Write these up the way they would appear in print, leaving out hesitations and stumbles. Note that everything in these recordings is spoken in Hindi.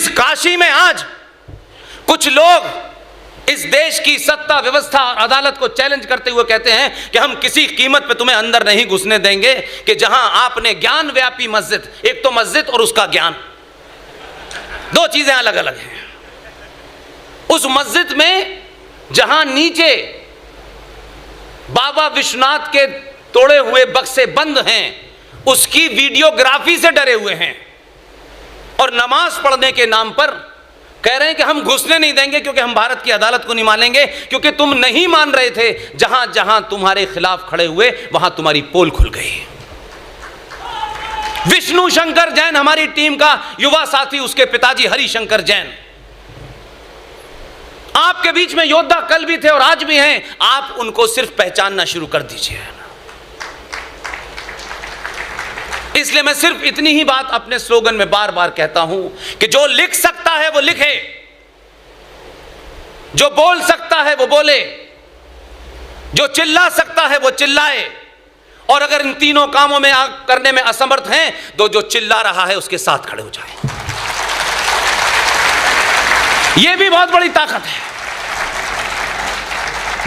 जिस काशी में आज कुछ लोग इस देश की सत्ता व्यवस्था और अदालत को चैलेंज करते हुए कहते हैं कि हम किसी कीमत पे तुम्हें अंदर नहीं घुसने देंगे, कि जहां आपने ज्ञान व्यापी मस्जिद, एक तो मस्जिद और उसका ज्ञान, दो चीजें अलग अलग हैं। उस मस्जिद में जहां नीचे बाबा विश्वनाथ के तोड़े हुए बक्से बंद हैं, उसकी वीडियोग्राफी से डरे हुए हैं और नमाज पढ़ने के नाम पर कह रहे हैं कि हम घुसने नहीं देंगे क्योंकि हम भारत की अदालत को नहीं मानेंगे, क्योंकि तुम नहीं मान रहे थे। जहां जहां तुम्हारे खिलाफ खड़े हुए वहां तुम्हारी पोल खुल गई। विष्णु शंकर जैन हमारी टीम का युवा साथी, उसके पिताजी हरिशंकर जैन आपके बीच में योद्धा कल भी थे और आज भी हैं। आप उनको सिर्फ पहचानना शुरू कर दीजिए। इसलिए मैं सिर्फ इतनी ही बात अपने स्लोगन में बार बार कहता हूं कि जो लिख सकता है वो लिखे, जो बोल सकता है वो बोले, जो चिल्ला सकता है वो चिल्लाए, और अगर इन तीनों कामों में करने में असमर्थ हैं तो जो चिल्ला रहा है उसके साथ खड़े हो जाए। यह भी बहुत बड़ी ताकत है।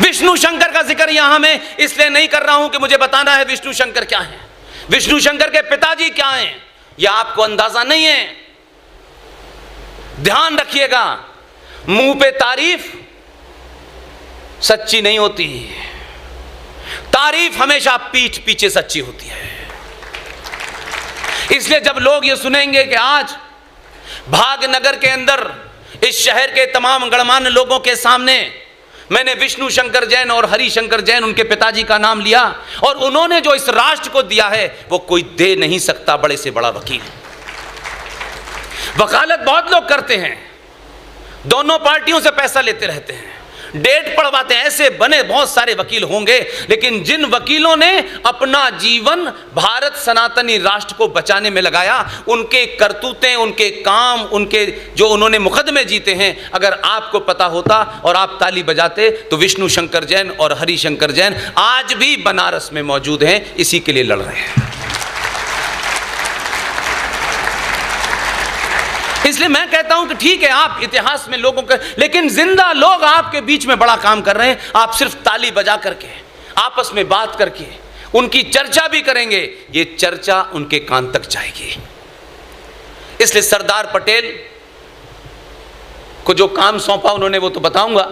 विष्णु शंकर का जिक्र यहां मैं इसलिए नहीं कर रहा हूं कि मुझे बताना है विष्णु शंकर क्या है, विष्णु शंकर के पिताजी क्या हैं, यह आपको अंदाजा नहीं है। ध्यान रखिएगा, मुंह पे तारीफ सच्ची नहीं होती, तारीफ हमेशा पीठ पीछे सच्ची होती है। इसलिए जब लोग ये सुनेंगे कि आज भागनगर के अंदर इस शहर के तमाम गणमान्य लोगों के सामने मैंने विष्णु शंकर जैन और हरिशंकर जैन, उनके पिताजी का नाम लिया, और उन्होंने जो इस राष्ट्र को दिया है वो कोई दे नहीं सकता। बड़े से बड़ा वकील, वकालत बहुत लोग करते हैं, दोनों पार्टियों से पैसा लेते रहते हैं, डेट पढ़वाते हैं, ऐसे बने बहुत सारे वकील होंगे, लेकिन जिन वकीलों ने अपना जीवन भारत सनातनी राष्ट्र को बचाने में लगाया, उनके करतूतें, उनके काम, उनके जो उन्होंने मुकदमे जीते हैं, अगर आपको पता होता और आप ताली बजाते तो विष्णु शंकर जैन और हरिशंकर जैन आज भी बनारस में मौजूद हैं, इसी के लिए लड़ रहे हैं। इसलिए मैं कहता हूं कि ठीक है आप इतिहास में लोगों के, लेकिन जिंदा लोग आपके बीच में बड़ा काम कर रहे हैं। आप सिर्फ ताली बजा करके, आपस में बात करके उनकी चर्चा भी करेंगे, ये चर्चा उनके कान तक जाएगी। इसलिए सरदार पटेल को जो काम सौंपा उन्होंने वो तो बताऊंगा,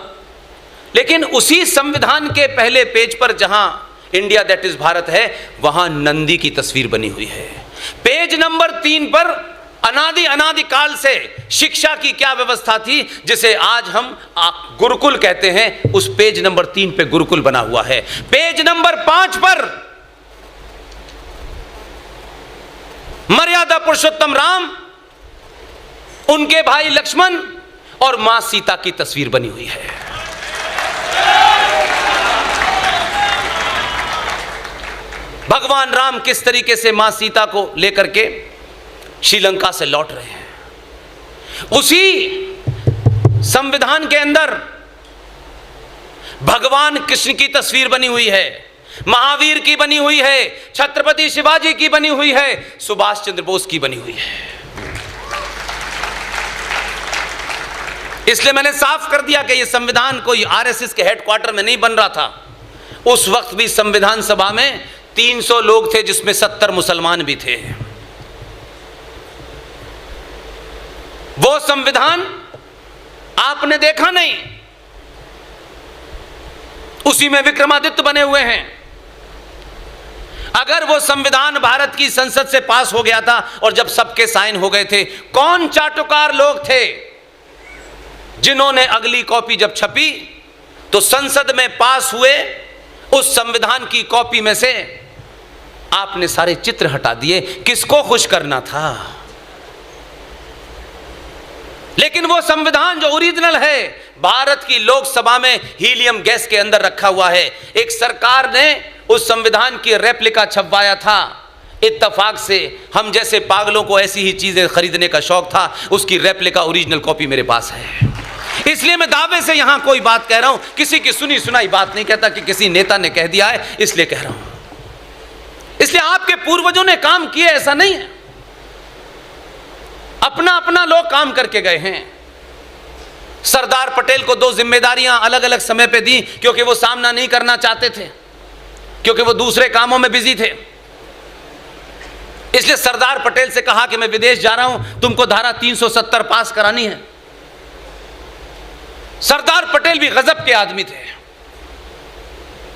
लेकिन उसी संविधान के पहले पेज पर जहां इंडिया दैट इज भारत है, वहां नंदी की तस्वीर बनी हुई है। पेज नंबर 3 पर अनादि काल से शिक्षा की क्या व्यवस्था थी, जिसे आज हम गुरुकुल कहते हैं, उस पेज नंबर 3 पे गुरुकुल बना हुआ है। पेज नंबर 5 पर मर्यादा पुरुषोत्तम राम, उनके भाई लक्ष्मण और मां सीता की तस्वीर बनी हुई है। भगवान राम किस तरीके से मां सीता को लेकर के श्रीलंका से लौट रहे हैं। उसी संविधान के अंदर भगवान कृष्ण की तस्वीर बनी हुई है, महावीर की बनी हुई है, छत्रपति शिवाजी की बनी हुई है, सुभाष चंद्र बोस की बनी हुई है। इसलिए मैंने साफ कर दिया कि यह संविधान कोई आरएसएस के हेडक्वार्टर में नहीं बन रहा था। उस वक्त भी संविधान सभा में 300 लोग थे, जिसमें 70 मुसलमान भी थे। वो संविधान आपने देखा नहीं, उसी में विक्रमादित्य बने हुए हैं। अगर वो संविधान भारत की संसद से पास हो गया था और जब सबके साइन हो गए थे, कौन चाटुकार लोग थे जिन्होंने अगली कॉपी जब छपी तो संसद में पास हुए उस संविधान की कॉपी में से आपने सारे चित्र हटा दिए? किसको खुश करना था? लेकिन वो संविधान जो ओरिजिनल है, भारत की लोकसभा में हीलियम गैस के अंदर रखा हुआ है। एक सरकार ने उस संविधान की रेप्लिका छपवाया था इत्तेफाक से। हम जैसे पागलों को ऐसी ही चीजें खरीदने का शौक था, उसकी रेप्लिका ओरिजिनल कॉपी मेरे पास है। इसलिए मैं दावे से यहां कोई बात कह रहा हूं, किसी की सुनी सुनाई बात नहीं कहता कि किसी नेता ने कह दिया है इसलिए कह रहा हूं। इसलिए आपके पूर्वजों ने काम किए ऐसा नहीं है। अपना अपना लोग काम करके गए हैं। सरदार पटेल को 2 जिम्मेदारियां अलग अलग समय पे दी, क्योंकि वो सामना नहीं करना चाहते थे, क्योंकि वो दूसरे कामों में बिजी थे। इसलिए सरदार पटेल से कहा कि मैं विदेश जा रहा हूं, तुमको धारा 370 पास करानी है। सरदार पटेल भी गजब के आदमी थे।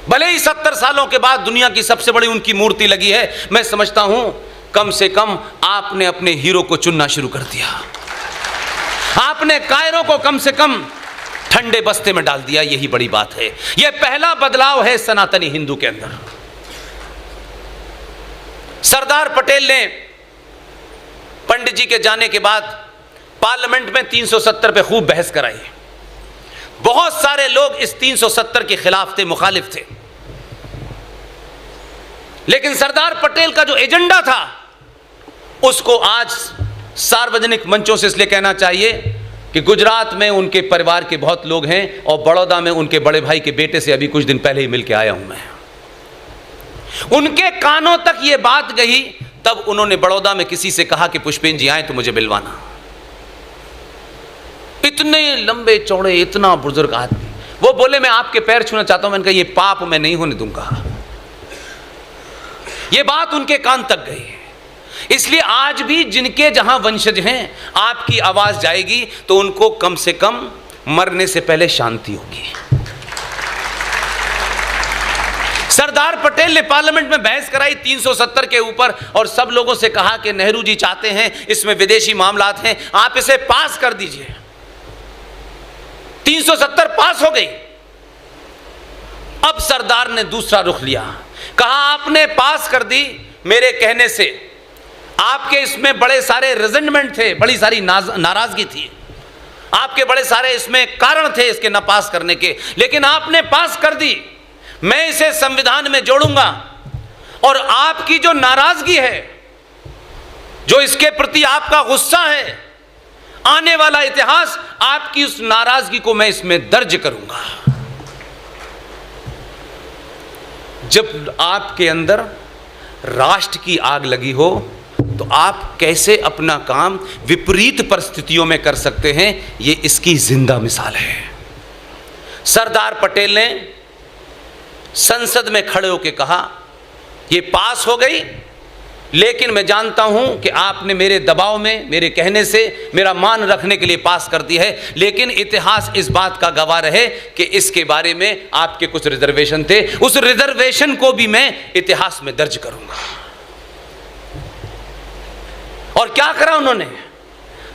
भले ही 70 सालों के बाद दुनिया की सबसे बड़ी उनकी मूर्ति लगी है, मैं समझता हूं कम से कम आपने अपने हीरो को चुनना शुरू कर दिया। आपने कायरों को कम से कम ठंडे बस्ते में डाल दिया, यही बड़ी बात है। यह पहला बदलाव है सनातनी हिंदू के अंदर। सरदार पटेल ने पंडित जी के जाने के बाद पार्लियामेंट में 370 पे खूब बहस कराई। बहुत सारे लोग इस 370 के खिलाफ थे, मुखालिफ थे। लेकिन सरदार पटेल का जो एजेंडा था उसको आज सार्वजनिक मंचों से इसलिए कहना चाहिए कि गुजरात में उनके परिवार के बहुत लोग हैं और बड़ौदा में उनके बड़े भाई के बेटे से अभी कुछ दिन पहले ही मिलकर आया हूं मैं। उनके कानों तक यह बात गई, तब उन्होंने बड़ौदा में किसी से कहा कि पुष्पेन जी आए तो मुझे मिलवाना। इतने लंबे चौड़े, इतना बुजुर्ग आदमी, वो बोले मैं आपके पैर छूना चाहता हूं। मैंने कहा ये पाप मैं नहीं होने दूंगा। ये बात उनके कान तक गई। इसलिए आज भी जिनके जहां वंशज हैं, आपकी आवाज जाएगी तो उनको कम से कम मरने से पहले शांति होगी। सरदार पटेल ने पार्लियामेंट में बहस कराई 370 के ऊपर और सब लोगों से कहा कि नेहरू जी चाहते हैं, इसमें विदेशी मामलात हैं, आप इसे पास कर दीजिए। 370 पास हो गई। अब सरदार ने दूसरा रुख लिया, कहा आपने पास कर दी मेरे कहने से, आपके इसमें बड़े सारे रिजेंटमेंट थे, बड़ी सारी नाराजगी थी, आपके बड़े सारे इसमें कारण थे इसके न पास करने के, लेकिन आपने पास कर दी। मैं इसे संविधान में जोड़ूंगा और आपकी जो नाराजगी है, जो इसके प्रति आपका गुस्सा है, आने वाला इतिहास आपकी उस नाराजगी को मैं इसमें दर्ज करूंगा। जब आपके अंदर राष्ट्र की आग लगी हो तो आप कैसे अपना काम विपरीत परिस्थितियों में कर सकते हैं, ये इसकी जिंदा मिसाल है। सरदार पटेल ने संसद में खड़े होकर कहा ये पास हो गई, लेकिन मैं जानता हूं कि आपने मेरे दबाव में, मेरे कहने से, मेरा मान रखने के लिए पास कर दी है, लेकिन इतिहास इस बात का गवाह रहे कि इसके बारे में आपके कुछ रिजर्वेशन थे, उस रिजर्वेशन को भी मैं इतिहास में दर्ज करूंगा। और क्या करा उन्होंने?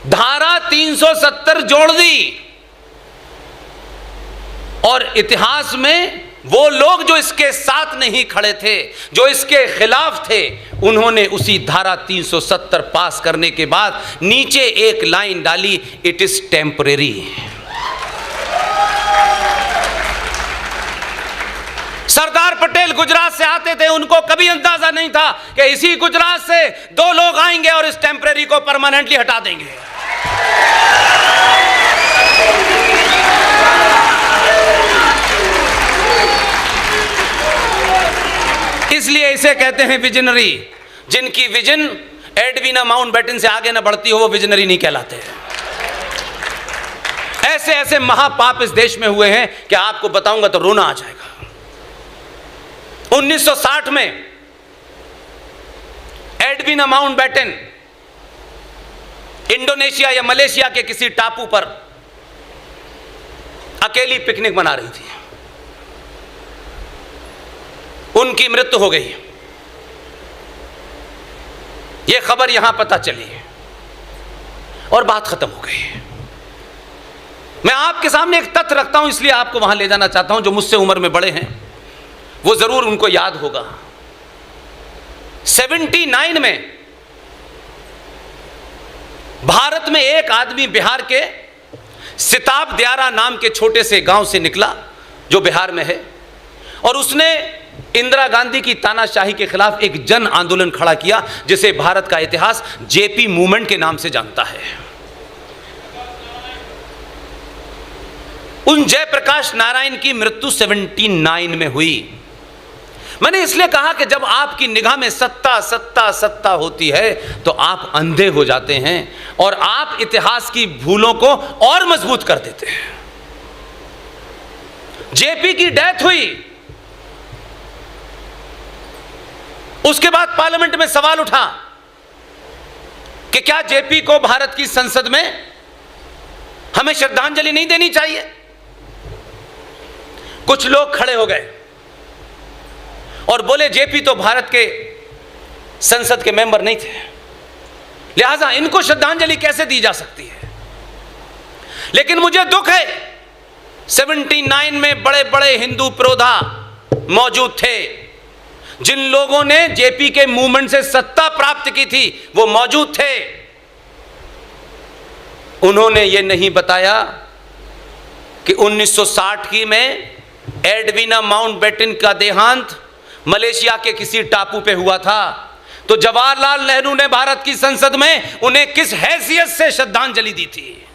धारा 370 जोड़ दी और इतिहास में वो लोग जो इसके साथ नहीं खड़े थे, जो इसके खिलाफ थे, उन्होंने उसी धारा 370 पास करने के बाद नीचे एक लाइन डाली, it is temporary. Sardar Patel Gujarat से आते थे, उनको कभी अंदाजा नहीं था कि इसी गुजरात से 2 लोग आएंगे और इस टेम्परेरी को परमानेंटली हटा देंगे। इसलिए इसे कहते हैं विजनरी। जिनकी विजन एडविना माउंटबेटन से आगे ना बढ़ती हो, वो विजनरी नहीं कहलाते। ऐसे ऐसे महापाप इस देश में हुए हैं कि आपको बताऊंगा तो रोना आ जाएगा। 1960 में एडविना माउंटबेटन इंडोनेशिया या मलेशिया के किसी टापू पर अकेली पिकनिक मना रही थी। उनकी मृत्यु हो गई। यह खबर यहां पता चली और बात खत्म हो गई। मैं आपके सामने एक तथ्य रखता हूं, इसलिए आपको वहां ले जाना चाहता हूं। जो मुझसे उम्र में बड़े हैं वो जरूर उनको याद होगा। 79 में भारत में एक आदमी बिहार के सिताब दियारा नाम के छोटे से गांव से निकला, जो बिहार में है, और उसने इंदिरा गांधी की तानाशाही के खिलाफ एक जन आंदोलन खड़ा किया, जिसे भारत का इतिहास जेपी मूवमेंट के नाम से जानता है। उन जयप्रकाश नारायण की मृत्यु 79 में हुई। मैंने इसलिए कहा कि जब आपकी निगाह में सत्ता सत्ता सत्ता होती है तो आप अंधे हो जाते हैं और आप इतिहास की भूलों को और मजबूत कर देते हैं। जेपी की डेथ हुई, उसके बाद पार्लियामेंट में सवाल उठा कि क्या जेपी को भारत की संसद में हमें श्रद्धांजलि नहीं देनी चाहिए। कुछ लोग खड़े हो गए और बोले जेपी तो भारत के संसद के मेंबर नहीं थे, लिहाजा इनको श्रद्धांजलि कैसे दी जा सकती है। लेकिन मुझे दुख है 79 में बड़े बड़े हिंदू पुरोधा मौजूद थे, जिन लोगों ने जेपी के मूवमेंट से सत्ता प्राप्त की थी वो मौजूद थे। उन्होंने ये नहीं बताया कि 1960 की में एडवीना माउंटबेटन का देहांत मलेशिया के किसी टापू पे हुआ था, तो जवाहरलाल नेहरू ने भारत की संसद में उन्हें किस हैसियत से श्रद्धांजलि दी थी।